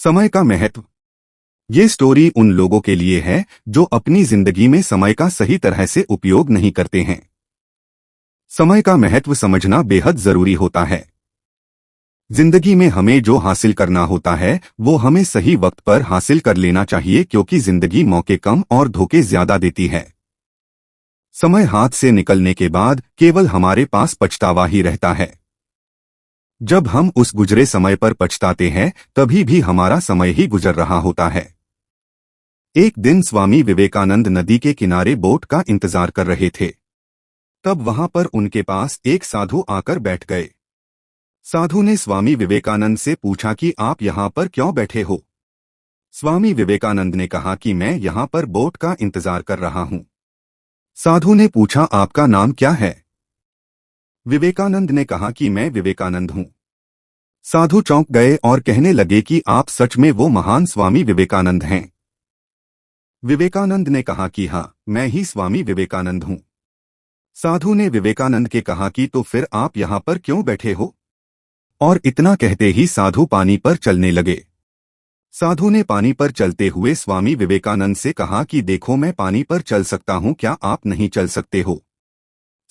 समय का महत्व। ये स्टोरी उन लोगों के लिए है जो अपनी जिंदगी में समय का सही तरह से उपयोग नहीं करते हैं। समय का महत्व समझना बेहद जरूरी होता है। जिंदगी में हमें जो हासिल करना होता है वो हमें सही वक्त पर हासिल कर लेना चाहिए, क्योंकि जिंदगी मौके कम और धोखे ज्यादा देती है। समय हाथ से निकलने के बाद केवल हमारे पास पछतावा ही रहता है। जब हम उस गुजरे समय पर पछताते हैं तभी भी हमारा समय ही गुजर रहा होता है। एक दिन स्वामी विवेकानंद नदी के किनारे बोट का इंतजार कर रहे थे। तब वहां पर उनके पास एक साधु आकर बैठ गए। साधु ने स्वामी विवेकानंद से पूछा कि आप यहाँ पर क्यों बैठे हो। स्वामी विवेकानंद ने कहा कि मैं यहाँ पर बोट का इंतजार कर रहा हूँ। साधु ने पूछा, आपका नाम क्या है? विवेकानंद ने कहा कि मैं विवेकानंद हूँ। साधु चौंक गए और कहने लगे कि आप सच में वो महान स्वामी विवेकानंद हैं। विवेकानंद ने कहा कि हाँ, मैं ही स्वामी विवेकानंद हूँ। साधु ने विवेकानंद के कहा कि तो फिर आप यहाँ पर क्यों बैठे हो? और इतना कहते ही साधु पानी पर चलने लगे। साधु ने पानी पर चलते हुए स्वामी विवेकानंद से कहा कि देखो, मैं पानी पर चल सकता हूँ, क्या आप नहीं चल सकते हो?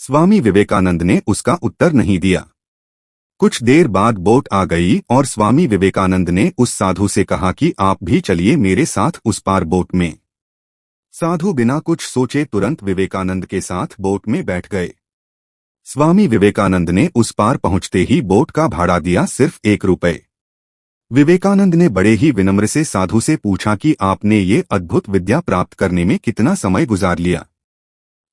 स्वामी विवेकानंद ने उसका उत्तर नहीं दिया। कुछ देर बाद बोट आ गई और स्वामी विवेकानंद ने उस साधु से कहा कि आप भी चलिए मेरे साथ उस पार बोट में। साधु बिना कुछ सोचे तुरंत विवेकानंद के साथ बोट में बैठ गए। स्वामी विवेकानंद ने उस पार पहुंचते ही बोट का भाड़ा दिया, सिर्फ 1 रुपए। विवेकानंद ने बड़े ही विनम्र से साधु से पूछा कि आपने ये अद्भुत विद्या प्राप्त करने में कितना समय गुजार लिया?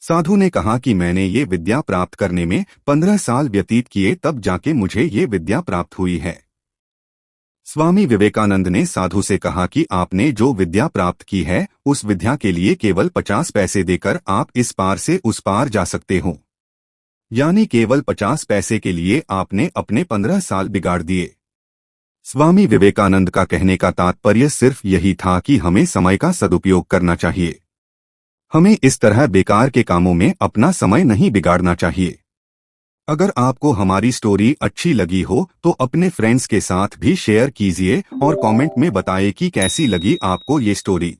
साधु ने कहा कि मैंने ये विद्या प्राप्त करने में 15 साल व्यतीत किए, तब जाके मुझे ये विद्या प्राप्त हुई है। स्वामी विवेकानंद ने साधु से कहा कि आपने जो विद्या प्राप्त की है उस विद्या के लिए केवल 50 पैसे देकर आप इस पार से उस पार जा सकते हो। यानी केवल 50 पैसे के लिए आपने अपने 15 साल बिगाड़ दिए। स्वामी विवेकानंद का कहने का तात्पर्य सिर्फ यही था कि हमें समय का सदुपयोग करना चाहिए। हमें इस तरह बेकार के कामों में अपना समय नहीं बिगाड़ना चाहिए। अगर आपको हमारी स्टोरी अच्छी लगी हो तो अपने फ्रेंड्स के साथ भी शेयर कीजिए और कमेंट में बताइए कि कैसी लगी आपको ये स्टोरी।